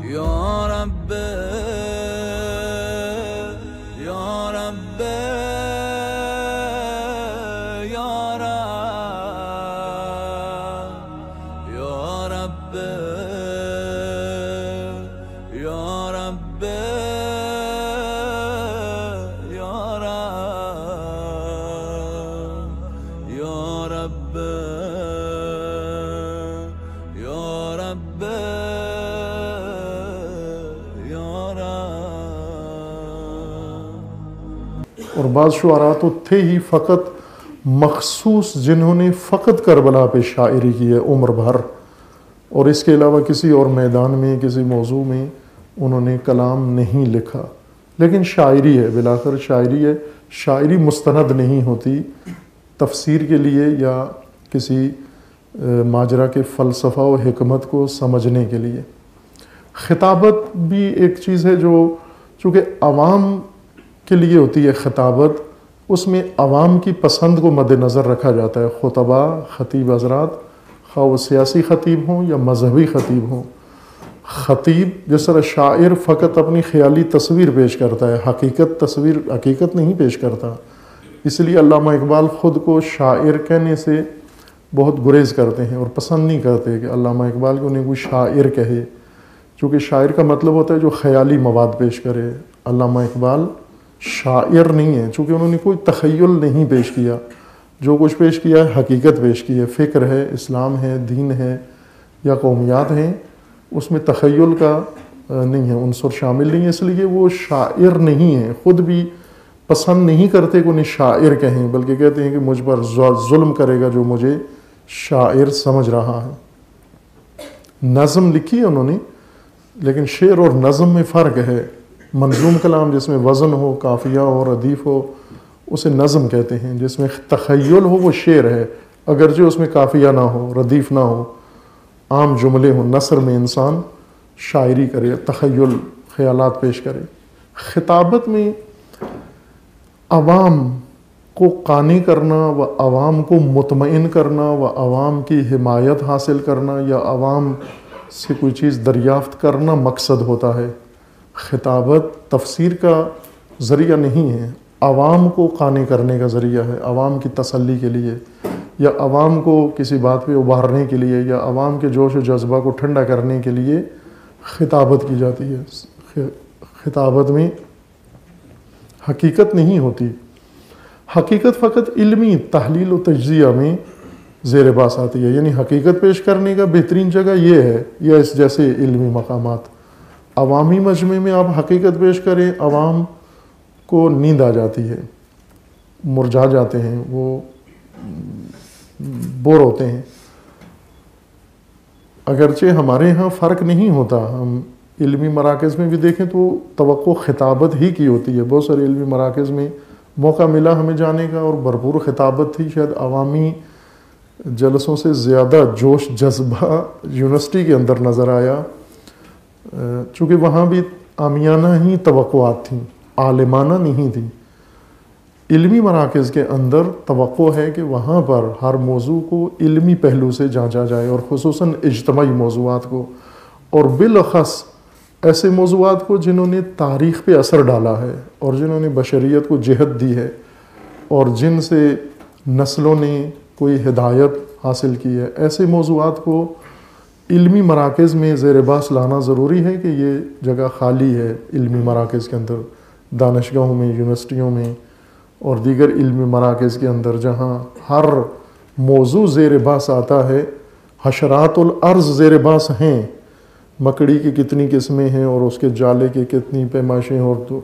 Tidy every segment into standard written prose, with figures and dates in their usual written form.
یا رب یا رب یا رب یا رب یا رب یا رب یا رب اور بعض شعراء تو تھے ہی فقط مخصوص جنہوں نے فقط کربلا پہ شاعری کی ہے عمر بھر، اور اس کے علاوہ کسی اور میدان میں کسی موضوع میں انہوں نے کلام نہیں لکھا، لیکن شاعری ہے، بالآخر شاعری ہے۔ شاعری مستند نہیں ہوتی تفسیر کے لیے یا کسی ماجرا کے فلسفہ و حکمت کو سمجھنے کے لیے۔ خطابت بھی ایک چیز ہے جو چونکہ عوام کے لیے ہوتی ہے خطابت، اس میں عوام کی پسند کو مد نظر رکھا جاتا ہے۔ خطباء، خطیب حضرات، خواہ وہ سیاسی خطیب ہوں یا مذہبی خطیب ہوں، خطیب جس طرح شاعر فقط اپنی خیالی تصویر پیش کرتا ہے، حقیقت نہیں پیش کرتا، اس لیے علامہ اقبال خود کو شاعر کہنے سے بہت گریز کرتے ہیں اور پسند نہیں کرتے کہ علامہ اقبال کو انہیں کوئی شاعر کہے، چونکہ شاعر کا مطلب ہوتا ہے جو خیالی مواد پیش کرے۔ علامہ اقبال شاعر نہیں ہے، چونکہ انہوں نے کوئی تخیل نہیں پیش کیا، جو کچھ پیش کیا ہے حقیقت پیش کی ہے، فکر ہے، اسلام ہے، دین ہے یا قومیات ہیں، اس میں تخیل کا نہیں ہے، عنصر شامل نہیں ہے، اس لیے وہ شاعر نہیں ہے۔ خود بھی پسند نہیں کرتے کہ انہیں شاعر کہیں، بلکہ کہتے ہیں کہ مجھ پر ظلم کرے گا جو مجھے شاعر سمجھ رہا ہے۔ نظم لکھی ہے انہوں نے، لیکن شعر اور نظم میں فرق ہے۔ منظوم کلام جس میں وزن ہو، قافیہ ہو، ردیف ہو، اسے نظم کہتے ہیں۔ جس میں تخیل ہو وہ شعر ہے، اگرچہ اس میں قافیہ نہ ہو، ردیف نہ ہو، عام جملے ہوں۔ نثر میں انسان شاعری کرے، تخیل، خیالات پیش کرے۔ خطابت میں عوام کو قانع کرنا و عوام کو مطمئن کرنا و عوام کی حمایت حاصل کرنا یا عوام سے کوئی چیز دریافت کرنا مقصد ہوتا ہے۔ خطابت تفسیر کا ذریعہ نہیں ہے، عوام کو قانع کرنے کا ذریعہ ہے، عوام کی تسلی کے لیے یا عوام کو کسی بات پہ ابھارنے کے لیے یا عوام کے جوش و جذبہ کو ٹھنڈا کرنے کے لیے خطابت کی جاتی ہے۔ خطابت میں حقیقت نہیں ہوتی، حقیقت فقط علمی تحلیل و تجزیہ میں زیر باس آتی ہے، یعنی حقیقت پیش کرنے کا بہترین جگہ یہ ہے یا اس جیسے علمی مقامات۔ عوامی مجمع میں آپ حقیقت پیش کریں، عوام کو نیند آ جاتی ہے، مرجھا جاتے ہیں، وہ بور ہوتے ہیں۔ اگرچہ ہمارے ہاں فرق نہیں ہوتا، ہم علمی مراکز میں بھی دیکھیں تو توقع خطابت ہی کی ہوتی ہے۔ بہت سارے علمی مراکز میں موقع ملا ہمیں جانے کا اور بھرپور خطابت تھی، شاید عوامی جلسوں سے زیادہ جوش جذبہ یونیورسٹی کے اندر نظر آیا، چونکہ وہاں بھی عامیانہ ہی توقعات تھیں، عالمانہ نہیں تھیں۔ علمی مراکز کے اندر توقع ہے کہ وہاں پر ہر موضوع کو علمی پہلو سے جانچا جائے، اور خصوصاً اجتماعی موضوعات کو، اور بالاخص ایسے موضوعات کو جنہوں نے تاریخ پہ اثر ڈالا ہے اور جنہوں نے بشریت کو جہت دی ہے اور جن سے نسلوں نے کوئی ہدایت حاصل کی ہے۔ ایسے موضوعات کو علمی مراکز میں زیر باس لانا ضروری ہے کہ یہ جگہ خالی ہے علمی مراکز کے اندر، دانشگاہوں میں، یونیورسٹیوں میں اور دیگر علمی مراکز کے اندر، جہاں ہر موضوع زیر باس آتا ہے۔ حشرات الارض زیر باس ہیں، مکڑی کی کتنی قسمیں ہیں اور اس کے جالے کی کتنی پیمائشیں اور تو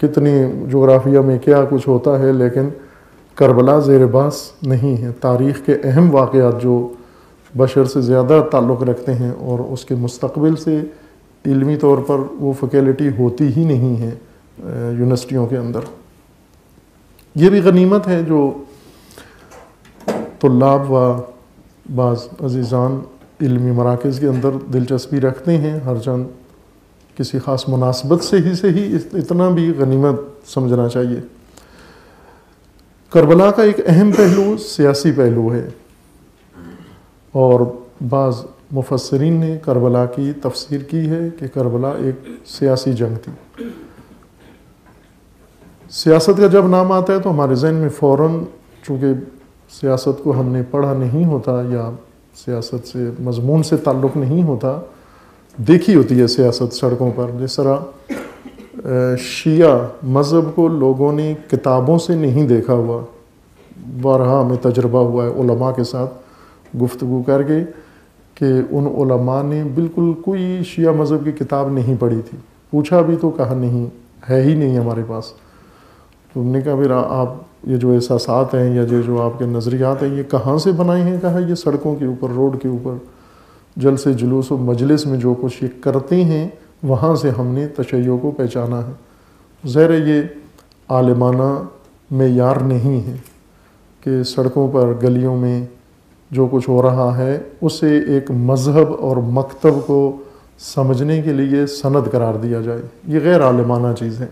کتنی جغرافیہ میں کیا کچھ ہوتا ہے، لیکن کربلا زیر باس نہیں ہے۔ تاریخ کے اہم واقعات جو بشر سے زیادہ تعلق رکھتے ہیں اور اس کے مستقبل سے علمی طور پر وہ فیکلٹی ہوتی ہی نہیں ہے یونیورسٹیوں کے اندر۔ یہ بھی غنیمت ہے جو طلاب و بعض عزیزان علمی مراکز کے اندر دلچسپی رکھتے ہیں، ہر چند کسی خاص مناسبت سے ہی اتنا بھی غنیمت سمجھنا چاہیے۔ کربلا کا ایک اہم پہلو سیاسی پہلو ہے، اور بعض مفسرین نے کربلا کی تفسیر کی ہے کہ کربلا ایک سیاسی جنگ تھی۔ سیاست کا جب نام آتا ہے تو ہمارے ذہن میں فوراً، چونکہ سیاست کو ہم نے پڑھا نہیں ہوتا یا سیاست سے مضمون سے تعلق نہیں ہوتا، دیکھی ہوتی ہے سیاست سڑکوں پر، جس طرح شیعہ مذہب کو لوگوں نے کتابوں سے نہیں دیکھا ہوا، بارہا ہمیں تجربہ ہوا ہے علماء کے ساتھ گفتگو کر کے کہ ان علماء نے بالکل کوئی شیعہ مذہب کی کتاب نہیں پڑھی تھی، پوچھا بھی تو کہا نہیں ہے ہی نہیں ہمارے پاس۔ تو ہم نے کہا پھر آپ یہ جو احساسات ہیں یا جو آپ کے نظریات ہیں یہ کہاں سے بنائے ہیں؟ کہا یہ سڑکوں کے اوپر، روڈ کے اوپر، جلسے جلوس و مجلس میں جو کچھ یہ کرتے ہیں وہاں سے ہم نے تشیع کو پہچانا ہے۔ ظاہر ہے یہ عالمانہ معیار نہیں ہے کہ سڑکوں پر گلیوں میں جو کچھ ہو رہا ہے اسے ایک مذہب اور مکتب کو سمجھنے کے لیے سند قرار دیا جائے، یہ غیر عالمانہ چیز ہے۔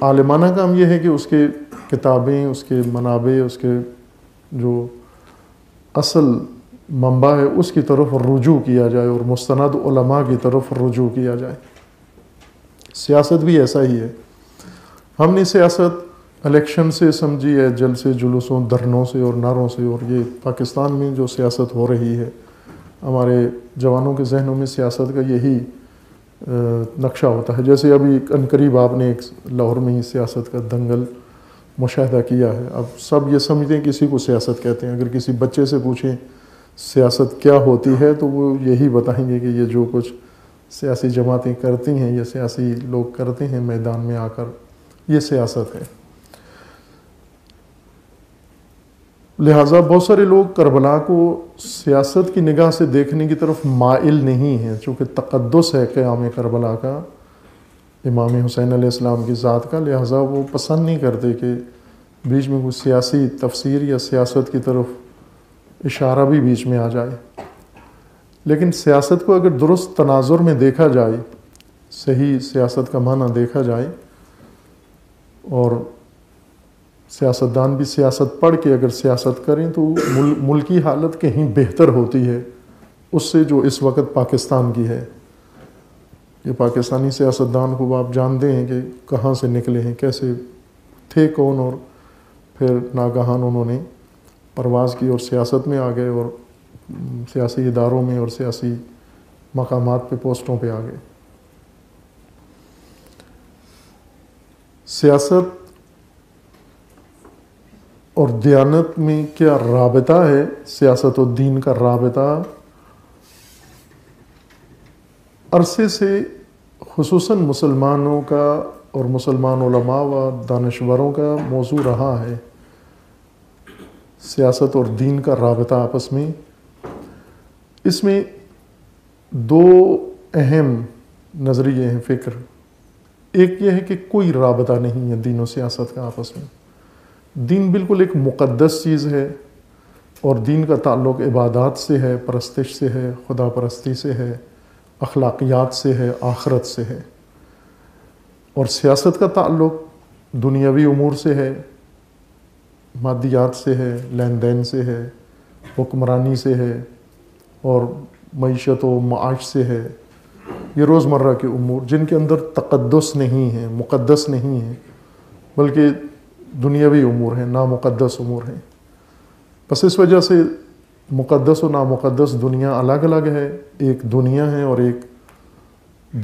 عالمانہ کام یہ ہے کہ اس کے کتابیں، اس کے منابع، اس کے جو اصل منبع ہے اس کی طرف رجوع کیا جائے اور مستند علماء کی طرف رجوع کیا جائے۔ سیاست بھی ایسا ہی ہے۔ ہم نے سیاست الیکشن سے سمجھی ہے، جلسے جلوسوں، دھرنوں سے اور نعروں سے، اور یہ پاکستان میں جو سیاست ہو رہی ہے ہمارے جوانوں کے ذہنوں میں سیاست کا یہی نقشہ ہوتا ہے۔ جیسے ابھی عنقریب آپ نے ایک لاہور میں ہی سیاست کا دنگل مشاہدہ کیا ہے، اب سب یہ سمجھتے ہیں کسی کو سیاست کہتے ہیں۔ اگر کسی بچے سے پوچھیں سیاست کیا ہوتی ہے تو وہ یہی بتائیں گے کہ یہ جو کچھ سیاسی جماعتیں کرتی ہیں یا سیاسی لوگ کرتے ہیں میدان میں آ کر، یہ سیاست ہے۔ لہٰذا بہت سارے لوگ کربلا کو سیاست کی نگاہ سے دیکھنے کی طرف مائل نہیں ہیں، چونکہ تقدس ہے قیام کربلا کا، امام حسین علیہ السلام کی ذات کا، لہٰذا وہ پسند نہیں کرتے کہ بیچ میں کوئی سیاسی تفسیر یا سیاست کی طرف اشارہ بھی بیچ میں آ جائے۔ لیکن سیاست کو اگر درست تناظر میں دیکھا جائے، صحیح سیاست کا معنی دیکھا جائے، اور سیاستدان بھی سیاست پڑھ کے اگر سیاست کریں تو ملکی حالت کہیں بہتر ہوتی ہے اس سے جو اس وقت پاکستان کی ہے۔ یہ پاکستانی سیاستدان کو آپ جانتے ہیں کہ کہاں سے نکلے ہیں، کیسے تھے کون، اور پھر ناگہان انہوں نے پرواز کی اور سیاست میں آ گئے اور سیاسی اداروں میں اور سیاسی مقامات پہ، پوسٹوں پہ آ گئے۔ سیاست اور دیانت میں کیا رابطہ ہے؟ سیاست و دین کا رابطہ عرصے سے خصوصاً مسلمانوں کا اور مسلمان علماء و دانشوروں کا موضوع رہا ہے۔ سیاست اور دین کا رابطہ آپس میں، اس میں دو اہم نظریے ہیں فکر۔ ایک یہ ہے کہ کوئی رابطہ نہیں ہے دین و سیاست کا آپس میں۔ دین بالکل ایک مقدس چیز ہے، اور دین کا تعلق عبادات سے ہے، پرستش سے ہے، خدا پرستی سے ہے، اخلاقیات سے ہے، آخرت سے ہے۔ اور سیاست کا تعلق دنیاوی امور سے ہے، مادیات سے ہے، لین دین سے ہے، حکمرانی سے ہے، اور معیشت و معاش سے ہے۔ یہ روزمرہ کے امور جن کے اندر تقدس نہیں ہے، مقدس نہیں ہے، بلکہ دنیاوی امور ہیں، نامقدس امور ہیں۔ بس اس وجہ سے مقدس و نامقدس دنیا الگ الگ ہے، ایک دنیا ہے اور ایک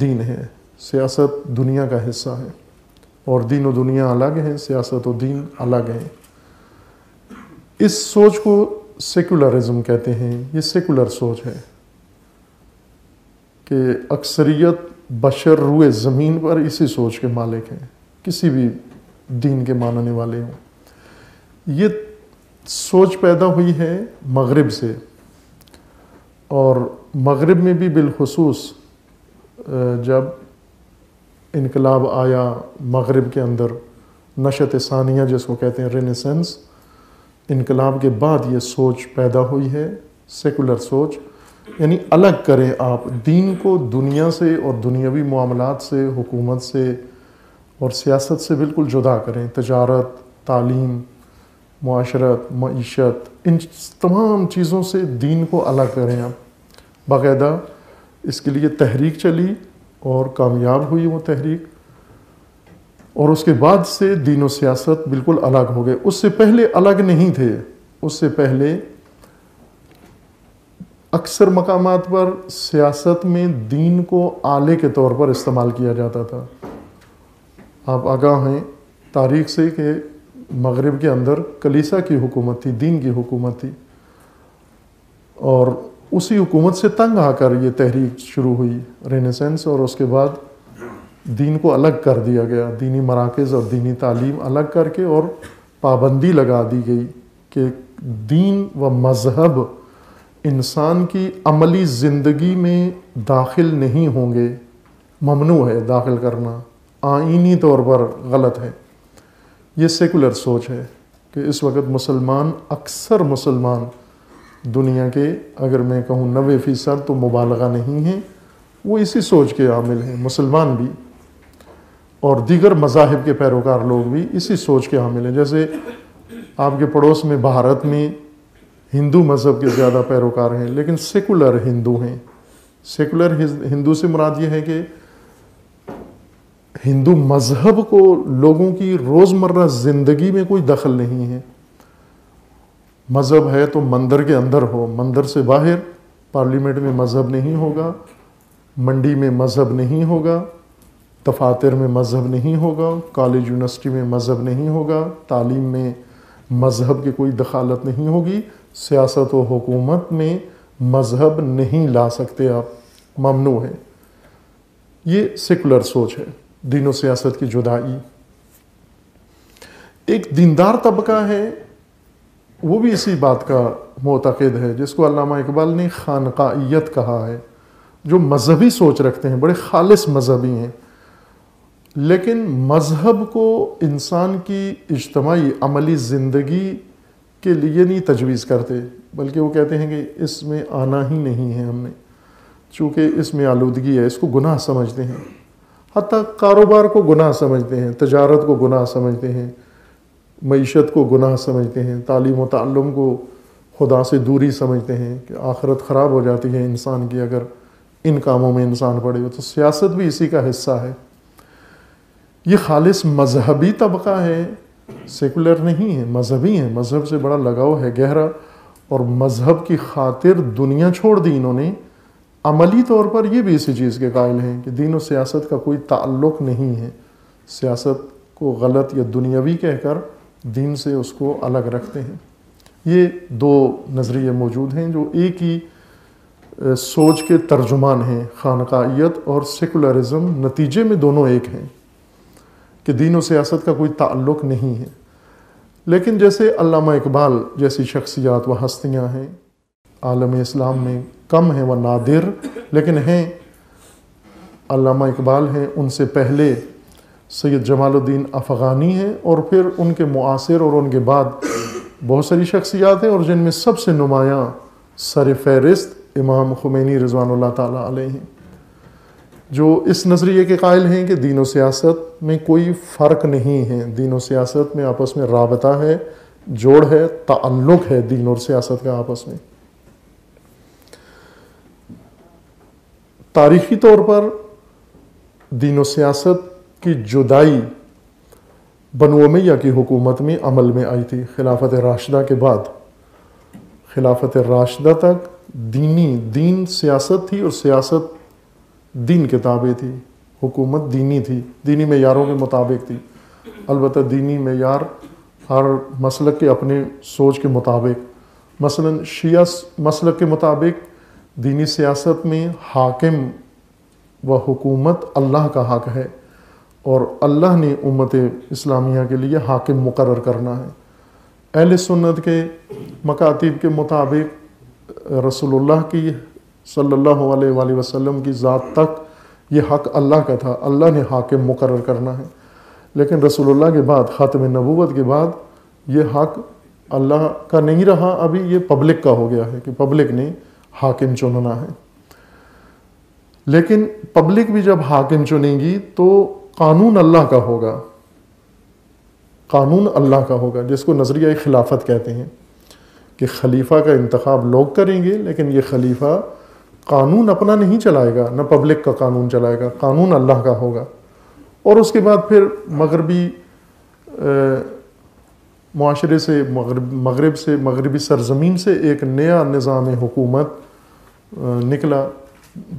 دین ہے۔ سیاست دنیا کا حصہ ہے، اور دین و دنیا الگ ہیں، سیاست و دین الگ ہیں۔ اس سوچ کو سیکولرزم کہتے ہیں۔ یہ سیکولر سوچ ہے کہ اکثریت بشر روئے زمین پر اسی سوچ کے مالک ہیں، کسی بھی دین کے ماننے والے ہوں۔ یہ سوچ پیدا ہوئی ہے مغرب سے، اور مغرب میں بھی بالخصوص جب انقلاب آیا مغرب کے اندر، نشأت ثانیہ جس کو کہتے ہیں، رینیسنس، انقلاب کے بعد یہ سوچ پیدا ہوئی ہے، سیکولر سوچ، یعنی الگ کریں آپ دین کو دنیا سے اور دنیاوی معاملات سے، حکومت سے اور سیاست سے بالکل جدا کریں۔ تجارت، تعلیم، معاشرت، معیشت، ان تمام چیزوں سے دین کو الگ کریں آپ۔ باقاعدہ اس کے لیے تحریک چلی اور کامیاب ہوئی وہ تحریک، اور اس کے بعد سے دین و سیاست بالکل الگ ہو گئے۔ اس سے پہلے الگ نہیں تھے، اس سے پہلے اکثر مقامات پر سیاست میں دین کو آلے کے طور پر استعمال کیا جاتا تھا۔ آپ آگاہ ہیں تاریخ سے کہ مغرب کے اندر کلیسا کی حکومت تھی، دین کی حکومت تھی، اور اسی حکومت سے تنگ آ کر یہ تحریک شروع ہوئی رینیسنس، اور اس کے بعد دین کو الگ کر دیا گیا، دینی مراکز اور دینی تعلیم الگ کر کے، اور پابندی لگا دی گئی کہ دین و مذہب انسان کی عملی زندگی میں داخل نہیں ہوں گے، ممنوع ہے داخل کرنا، آئینی طور پر غلط ہے۔ یہ سیکولر سوچ ہے کہ اس وقت مسلمان، اکثر مسلمان دنیا کے، اگر میں کہوں 90% تو مبالغہ نہیں ہے، وہ اسی سوچ کے حامل ہیں، مسلمان بھی اور دیگر مذاہب کے پیروکار لوگ بھی اسی سوچ کے حامل ہیں۔ جیسے آپ کے پڑوس میں بھارت میں ہندو مذہب کے زیادہ پیروکار ہیں، لیکن سیکولر ہندو ہیں۔ سیکولر ہندو سے مراد یہ ہے کہ ہندو مذہب کو لوگوں کی روزمرہ زندگی میں کوئی دخل نہیں ہے۔ مذہب ہے تو مندر کے اندر ہو، مندر سے باہر پارلیمنٹ میں مذہب نہیں ہوگا، منڈی میں مذہب نہیں ہوگا، دفاتر میں مذہب نہیں ہوگا، کالج یونیورسٹی میں مذہب نہیں ہوگا، تعلیم میں مذہب کی کوئی دخالت نہیں ہوگی، سیاست و حکومت میں مذہب نہیں لا سکتے آپ، ممنوع ہے۔ یہ سیکولر سوچ ہے، دین و سیاست کی جدائی۔ ایک دیندار طبقہ ہے، وہ بھی اسی بات کا معتقد ہے، جس کو علامہ اقبال نے خانقاہیت کہا ہے، جو مذہبی سوچ رکھتے ہیں، بڑے خالص مذہبی ہیں، لیکن مذہب کو انسان کی اجتماعی عملی زندگی کے لیے نہیں تجویز کرتے، بلکہ وہ کہتے ہیں کہ اس میں آنا ہی نہیں ہے ہم نے، چونکہ اس میں آلودگی ہے، اس کو گناہ سمجھتے ہیں۔ حتیٰ کاروبار کو گناہ سمجھتے ہیں، تجارت کو گناہ سمجھتے ہیں، معیشت کو گناہ سمجھتے ہیں، تعلیم و تعلم کو خدا سے دوری سمجھتے ہیں کہ آخرت خراب ہو جاتی ہے انسان کی اگر ان کاموں میں انسان پڑے ہو۔ تو سیاست بھی اسی کا حصہ ہے۔ یہ خالص مذہبی طبقہ ہے، سیکولر نہیں ہے، مذہبی ہے، مذہب سے بڑا لگاؤ ہے گہرا، اور مذہب کی خاطر دنیا چھوڑ دی انہوں نے۔ عملی طور پر یہ بھی اسی چیز کے قائل ہیں کہ دین و سیاست کا کوئی تعلق نہیں ہے، سیاست کو غلط یا دنیاوی کہہ کر دین سے اس کو الگ رکھتے ہیں۔ یہ دو نظریے موجود ہیں جو ایک ہی سوچ کے ترجمان ہیں، خانقاہیت اور سیکولرزم، نتیجے میں دونوں ایک ہیں کہ دین و سیاست کا کوئی تعلق نہیں ہے۔ لیکن جیسے علامہ اقبال جیسی شخصیات و ہستیاں ہیں عالم اسلام میں، کم ہیں وہ نادر، لیکن ہیں۔ علامہ اقبال ہیں، ان سے پہلے سید جمال الدین افغانی ہیں، اور پھر ان کے معاصر اور ان کے بعد بہت ساری شخصیات ہیں، اور جن میں سب سے نمایاں سر فہرست امام خمینی رضوان اللہ تعالیٰ علیہ ہیں، جو اس نظریے کے قائل ہیں کہ دین و سیاست میں کوئی فرق نہیں ہے، دین و سیاست میں آپس میں رابطہ ہے، جوڑ ہے، تعلق ہے دین اور سیاست کا آپس میں۔ تاریخی طور پر دین و سیاست کی جدائی بنو امیہ کی حکومت میں عمل میں آئی تھی، خلافت راشدہ کے بعد۔ خلافت راشدہ تک دین سیاست تھی، اور سیاست دین کے تابع تھی، حکومت دینی تھی، دینی معیاروں کے مطابق تھی۔ البتہ دینی معیار ہر مسلک کے اپنے سوچ کے مطابق، مثلا شیعہ مسلک کے مطابق دینی سیاست میں حاکم و حکومت اللہ کا حق ہے، اور اللہ نے امت اسلامیہ کے لیے حاکم مقرر کرنا ہے۔ اہل سنت کے مکاتب کے مطابق رسول اللہ کی صلی اللہ علیہ وآلہ وسلم کی ذات تک یہ حق اللہ کا تھا، اللہ نے حاکم مقرر کرنا ہے، لیکن رسول اللہ کے بعد، خاتم نبوت کے بعد، یہ حق اللہ کا نہیں رہا، ابھی یہ پبلک کا ہو گیا ہے کہ پبلک نے حاکم چننا ہے۔ لیکن پبلک بھی جب حاکم چنے گی تو قانون اللہ کا ہوگا، قانون اللہ کا ہوگا، جس کو نظریہ خلافت کہتے ہیں، کہ خلیفہ کا انتخاب لوگ کریں گے، لیکن یہ خلیفہ قانون اپنا نہیں چلائے گا، نہ پبلک کا قانون چلائے گا، قانون اللہ کا ہوگا. اور اس کے بعد پھر مغربی معاشرے سے، مغرب سے، مغربی سرزمین سے ایک نیا نظام حکومت نکلا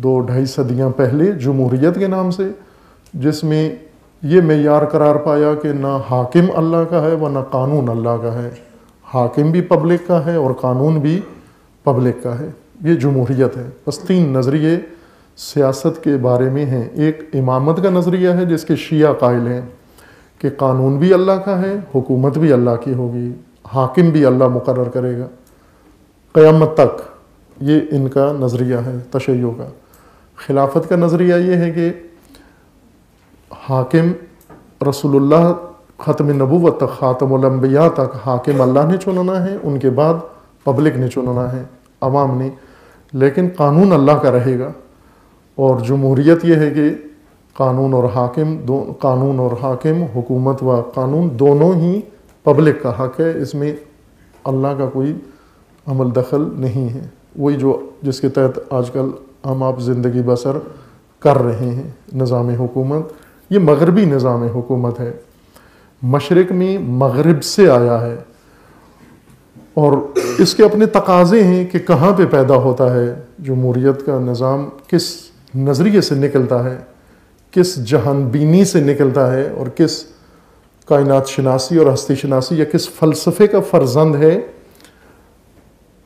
2-2.5 صدیاں پہلے جمہوریت کے نام سے، جس میں یہ معیار قرار پایا کہ نہ حاکم اللہ کا ہے ورنہ قانون اللہ کا ہے. حاکم بھی پبلک کا ہے اور قانون بھی پبلک کا ہے. یہ جمہوریت ہے. بس 3 نظریے سیاست کے بارے میں ہیں. ایک امامت کا نظریہ ہے جس کے شیعہ قائل ہیں کہ قانون بھی اللہ کا ہے، حکومت بھی اللہ کی ہوگی، حاکم بھی اللہ مقرر کرے گا قیامت تک. یہ ان کا نظریہ ہے تشیع کا. خلافت کا نظریہ یہ ہے کہ حاکم رسول اللہ ختم نبوت تک، خاتم الانبیاء تک حاکم اللہ نے چننا ہے، ان کے بعد پبلک نے چننا ہے، عوام نے، لیکن قانون اللہ کا رہے گا. اور جمہوریت یہ ہے کہ قانون اور حاکم، حکومت و قانون دونوں ہی پبلک کا حق ہے، اس میں اللہ کا کوئی عمل دخل نہیں ہے. وہی جس کے تحت آج کل ہم آپ زندگی بسر کر رہے ہیں، نظام حکومت. یہ مغربی نظام حکومت ہے، مشرق میں مغرب سے آیا ہے، اور اس کے اپنے تقاضے ہیں کہ کہاں پہ پیدا ہوتا ہے. جمہوریت کا نظام کس نظریے سے نکلتا ہے، کس جہان بینی سے نکلتا ہے، اور کس کائنات شناسی اور ہستی شناسی یا کس فلسفے کا فرزند ہے.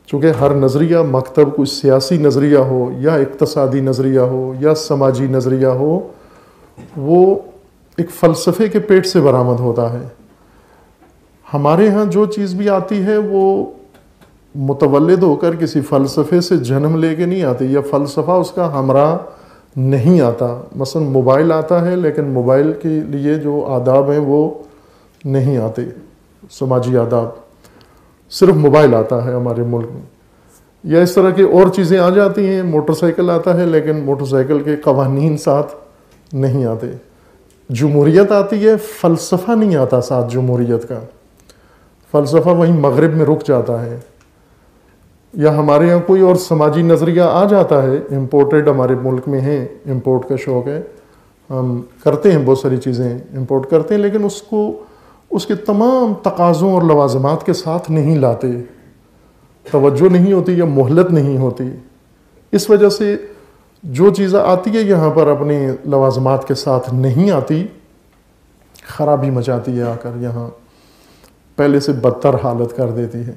چونکہ ہر نظریہ مکتب، کوئی سیاسی نظریہ ہو یا اقتصادی نظریہ ہو یا سماجی نظریہ ہو، وہ ایک فلسفے کے پیٹ سے برآمد ہوتا ہے. ہمارے ہاں جو چیز بھی آتی ہے وہ متولد ہو کر کسی فلسفے سے جنم لے کے نہیں آتی، یا فلسفہ اس کا ہمراہ نہیں آتا. مثلا موبائل آتا ہے لیکن موبائل کے لیے جو آداب ہیں وہ نہیں آتے، سماجی آداب. صرف موبائل آتا ہے ہمارے ملک میں. یا اس طرح کی اور چیزیں آ جاتی ہیں. موٹر سائیکل آتا ہے لیکن موٹر سائیکل کے قوانین ساتھ نہیں آتے. جمہوریت آتی ہے، فلسفہ نہیں آتا ساتھ جمہوریت کا. فلسفہ وہیں مغرب میں رک جاتا ہے. یا ہمارے یہاں کوئی اور سماجی نظریہ آ جاتا ہے، امپورٹڈ ہمارے ملک میں ہیں، امپورٹ کا شوق ہے، ہم کرتے ہیں بہت ساری چیزیں امپورٹ کرتے ہیں، لیکن اس کے تمام تقاضوں اور لوازمات کے ساتھ نہیں لاتے، توجہ نہیں ہوتی یا مہلت نہیں ہوتی. اس وجہ سے جو چیزیں آتی ہے یہاں پر اپنے لوازمات کے ساتھ نہیں آتی، خرابی مچاتی ہے آ کر، یہاں پہلے سے بدتر حالت کر دیتی ہے.